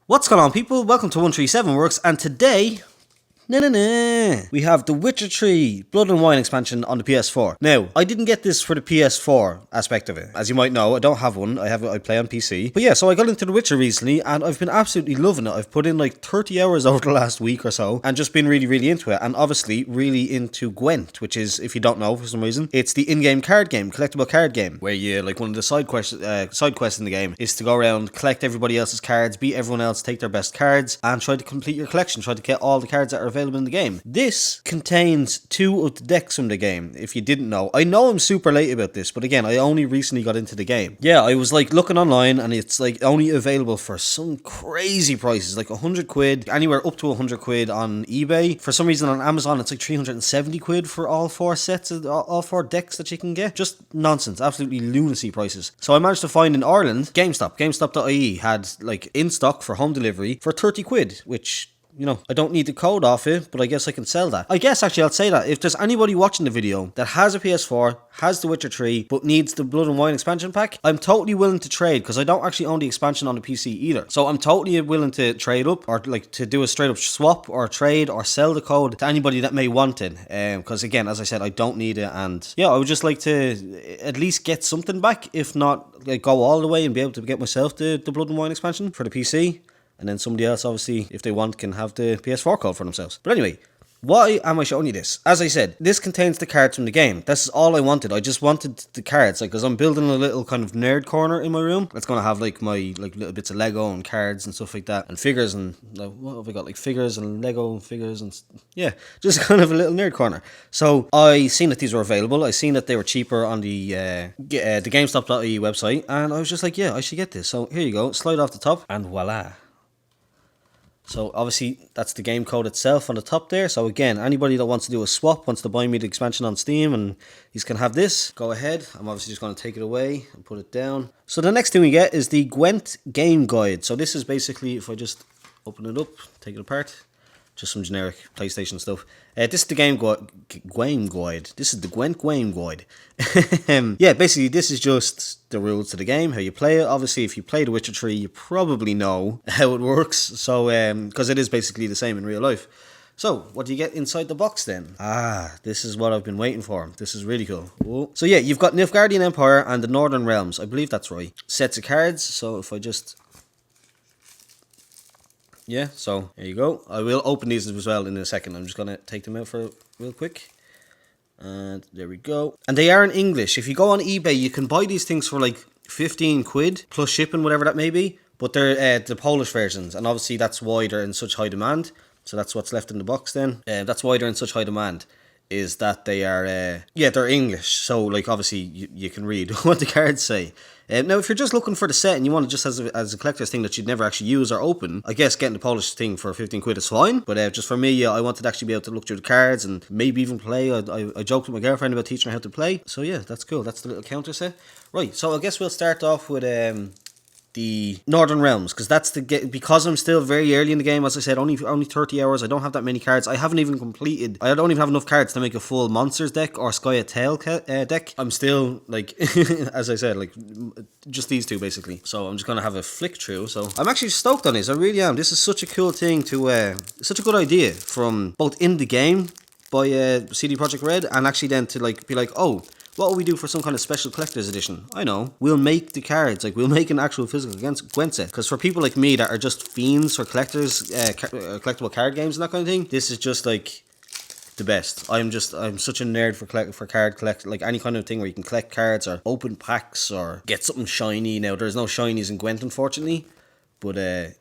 What's going on, people? Welcome to 137 Works, and today we have The Witcher 3 Blood and Wine expansion on the PS4. Now, I didn't get this for the PS4 aspect of it. As you might know, I don't have one. I play on PC. But yeah, so I got into The Witcher recently, and I've been absolutely loving it. I've put in like 30 hours over the last week or so, and just been really into it. And obviously, really into Gwent, which is, if you don't know for some reason, it's the in-game card game, collectible card game, where you, like, one of the side quests in the game is to go around, collect everybody else's cards, beat everyone else, take their best cards, and try to complete your collection, try to get all the cards that are available in the game. This contains 2 of the decks from the game, if you didn't know. I know I'm super late about this, but again, I only recently got into the game. Yeah, I was like looking online, and it's like only available for some crazy prices, like 100 quid, anywhere up to 100 quid on eBay. For some reason on Amazon, it's like 370 quid for all 4 sets of all 4 decks that you can get. Just nonsense, absolutely lunacy prices. So I managed to find in Ireland, GameStop.ie had like in stock for home delivery for 30 quid, which, you know, I don't need the code off it, but I guess I can sell that. I guess actually I'll say that if there's anybody watching the video that has a PS4, has The Witcher 3, but needs the Blood and Wine expansion pack, I'm totally willing to trade, because I don't actually own the expansion on the PC either. So I'm totally willing to trade up, or like to do a straight up swap or trade or sell the code to anybody that may want it. Because again, as I said, I don't need it, and yeah, I would just like to at least get something back, if not like go all the way and be able to get myself the Blood and Wine expansion for the PC. And then somebody else, obviously, if they want, can have the PS4 code for themselves. But anyway, why am I showing you this? As I said, this contains the cards from the game. This is all I wanted. I just wanted the cards, like, because I'm building a little kind of nerd corner in my room. It's going to have, like, my, like, little bits of Lego and cards and stuff like that. And figures and, what have I got? Like, figures and Lego and figures and, yeah, just kind of a little nerd corner. So, I seen that these were available. I seen that they were cheaper on the GameStop.ie website. And I was just like, yeah, I should get this. So, here you go. Slide off the top. And voila. So obviously that's the game code itself on the top there. So again, anybody that wants to do a swap, wants to buy me the expansion on Steam and you can have this, go ahead. I'm obviously just going to take it away and put it down. So the next thing we get is the Gwent game guide. So this is basically, if I just open it up, take it apart, just some generic PlayStation stuff. This is the game guide. This is the Gwent game guide. Yeah, basically this is just the rules to the game, how you play it. Obviously, if you play The Witcher 3, you probably know how it works. So, because it is basically the same in real life. So, what do you get inside the box then? Ah, this is what I've been waiting for. This is really cool. Whoa. So yeah, you've got Nilfgaardian Empire and the Northern Realms. I believe that's right. Sets of cards. So if I just... yeah, so there you go. I will open these as well in a second. I'm just going to take them out for real quick. And there we go. And they are in English. If you go on eBay, you can buy these things for like 15 quid plus shipping, whatever that may be. But they're the Polish versions. And obviously that's why they're in such high demand. So that's what's left in the box then. That's why they're in such high demand. Is that they are, yeah, they're English. So like obviously you can read what the cards say. Now, if you're just looking for the set and you want it just as a collector's thing that you'd never actually use or open, I guess getting the Polish thing for 15 quid is fine. But just for me, I wanted to actually be able to look through the cards and maybe even play. I joked with my girlfriend about teaching her how to play. So yeah, that's cool. That's the little counter set. Right, so I guess we'll start off with the Northern Realms, because that's because I'm still very early in the game. As I said, only 30 hours. I don't have that many cards. I haven't even completed. I don't even have enough cards to make a full monsters deck or Sky of Tale deck. I'm still like, as I said, like just these two basically. So I'm just gonna have a flick through. So I'm actually stoked on this. I really am. This is such a cool thing to, such a good idea from both in the game by CD Projekt Red, and actually then to like be like, oh, what will we do for some kind of special collector's edition? I know. We'll make the cards. Like, we'll make an actual physical Gwent set. Because for people like me that are just fiends for collectors, collectible card games and that kind of thing, this is just, like, the best. I'm such a nerd for card collect, like any kind of thing where you can collect cards or open packs or get something shiny. Now, there's no shinies in Gwent, unfortunately. But,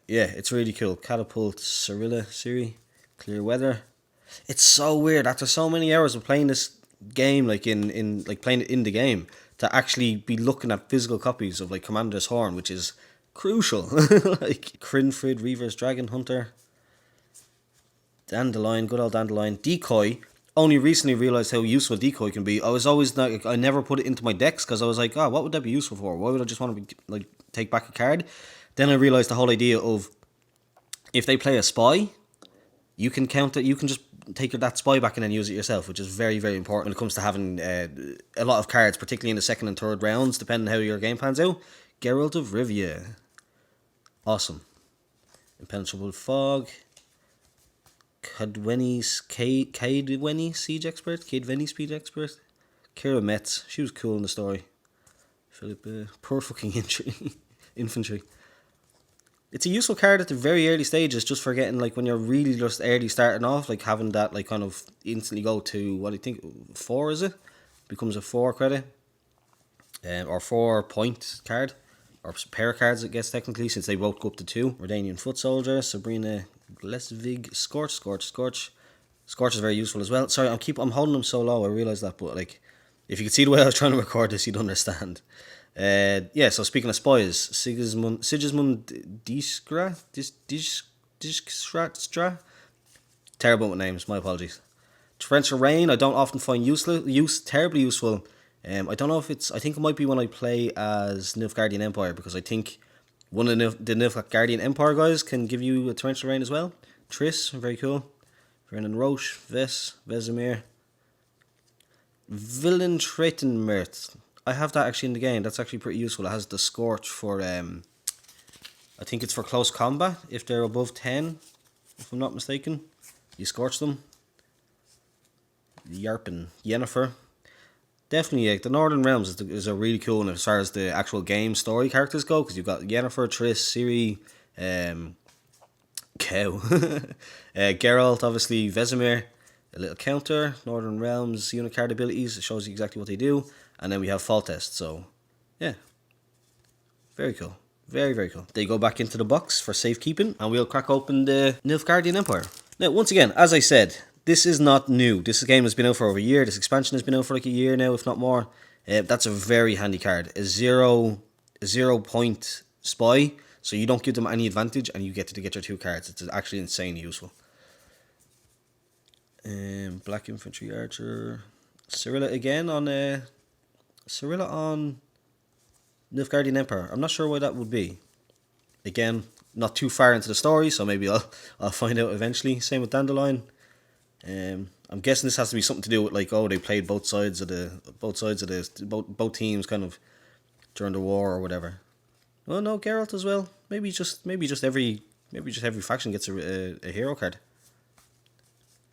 yeah, it's really cool. Catapult, Cirilla, Siri, Clear Weather. It's so weird. After so many hours of playing this game, like in like playing it in the game, to actually be looking at physical copies of like Commander's Horn, which is crucial. Like Crinfrid, Reaver's Dragon Hunter, Dandelion, good old Dandelion, Decoy. Only recently realized how useful Decoy can be. I was always like, I never put it into my decks because I was like, oh, what would that be useful for? Why would I just want to like take back a card? Then I realized the whole idea of if they play a spy, you can count it. You can just take that spy back and then use it yourself, which is very, very important when it comes to having a lot of cards, particularly in the second and third rounds, depending on how your game pans out. Geralt of Rivia. Awesome. Impenetrable Fog. Cadwenny Siege Expert. Cadwenny Speed Expert. Kira Metz. She was cool in the story. Philip, poor fucking infantry. It's a useful card at the very early stages, just for getting, like, when you're really just early starting off, like, having that, like, kind of instantly go to, what do you think, 4 is it? Becomes a 4 credit. Or 4 point card. Or pair of cards, I guess, technically, since they both go up to 2. Redanian Foot Soldier, Sabrina Glesvig, Scorch. Scorch is very useful as well. Sorry, I'm holding them so low, I realise that, but, like, if you could see the way I was trying to record this, you'd understand. Yeah, so speaking of spies, Sigismund Disgra? Terrible with names, my apologies. Torrential Rain, I don't often find terribly useful. I don't know if I think it might be when I play as Nilfgaardian Empire, because I think one of the Nilfgaardian Empire guys can give you a Torrential Rain as well. Triss, very cool. Vernon Roche, Vesemir. Villain Treitenmert. I have that actually in the game. That's actually pretty useful. It has the Scorch for, I think it's for close combat. If they're above 10, if I'm not mistaken, you scorch them. Yarpen, Yennefer. Definitely, the Northern Realms is a really cool one as far as the actual game story characters go, because you've got Yennefer, Triss, Ciri, Cow, Geralt, obviously, Vesemir. A little counter, Northern Realms, unit card abilities, it shows you exactly what they do. And then we have Foltest, so yeah. Very cool. Very, very cool. They go back into the box for safekeeping, and we'll crack open the Nilfgaardian Empire. Now, once again, as I said, this is not new. This game has been out for over a year. This expansion has been out for like a year now, if not more. That's a very handy card. A 0 point spy, so you don't give them any advantage, and you get to get your 2 cards. It's actually insanely useful. Black Infantry Archer. Cyrilla again on Cyrilla on Nilfgaardian Empire. I'm not sure why that would be. Again, not too far into the story, so maybe I'll find out eventually. Same with Dandelion. I'm guessing this has to be something to do with, like, oh, they played both sides of both teams kind of during the war or whatever. Oh no, Geralt as well. Maybe just every faction gets a hero card.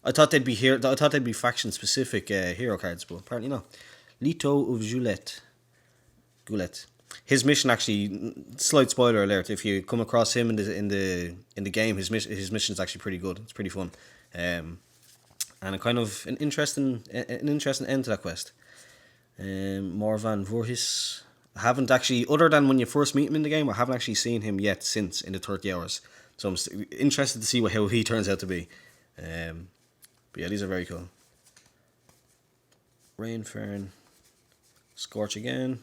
I thought they'd be faction specific hero cards, but apparently not. Leto of Goulet. His mission, actually, slight spoiler alert, if you come across him in the game, his mission is actually pretty good. It's pretty fun, and a kind of an interesting end to that quest. Morvan Voorhis. I haven't actually, other than when you first meet him in the game, I haven't actually seen him yet since in the 30 hours. So I'm interested to see how he turns out to be. But yeah, these are very cool. Rainfern, Scorch again,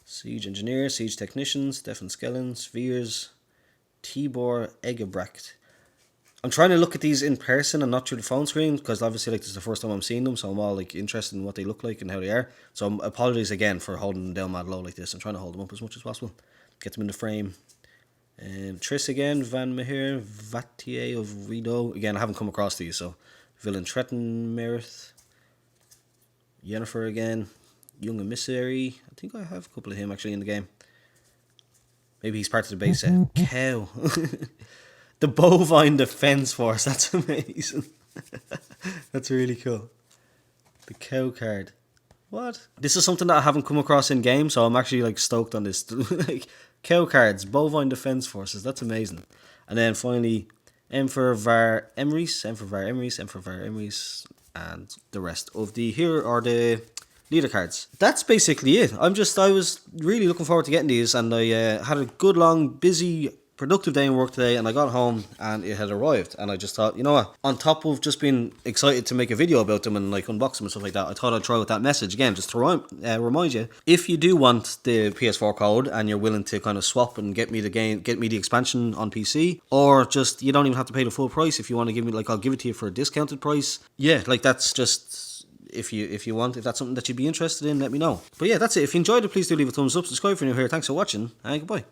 Siege Engineer, Siege Technicians, Stefan Skellens, Veers, Tibor Egebracht. I'm trying to look at these in person and not through the phone screen, because obviously, like, this is the first time I'm seeing them, so I'm all, like, interested in what they look like and how they are. So apologies again for holding them down mad low like this. I'm trying to hold them up as much as possible, get them in the frame. Triss again, Van Meher, Vatier of Rideau. Again, I haven't come across these, so Villain Treitenmerth, Yennefer again, Young Emissary. I think I have a couple of him actually in the game. Maybe he's part of the base set. Cow. The Bovine Defense Force. That's amazing. That's really cool. The cow card. What? This is something that I haven't come across in game, so I'm actually, like, stoked on this. Like, cow cards, Bovine Defense Forces. That's amazing. And then finally, Emperor Var Emrys, and the rest of the leader cards. That's basically it. I was really looking forward to getting these, and I had a good, long, busy, productive day in work today, and I got home and it had arrived, and I just thought, you know what, on top of just being excited to make a video about them and, like, unbox them and stuff like that, I thought I'd try with that message again, just to remind you, if you do want the PS4 code and you're willing to kind of swap and get me the expansion on PC, or just, you don't even have to pay the full price. If you want to give me, like, I'll give it to you for a discounted price. Yeah, like, that's just, if you want, if that's something that you'd be interested in, let me know. But yeah, that's it. If you enjoyed it, please do leave a thumbs up, subscribe if you're new here. Thanks for watching, and goodbye.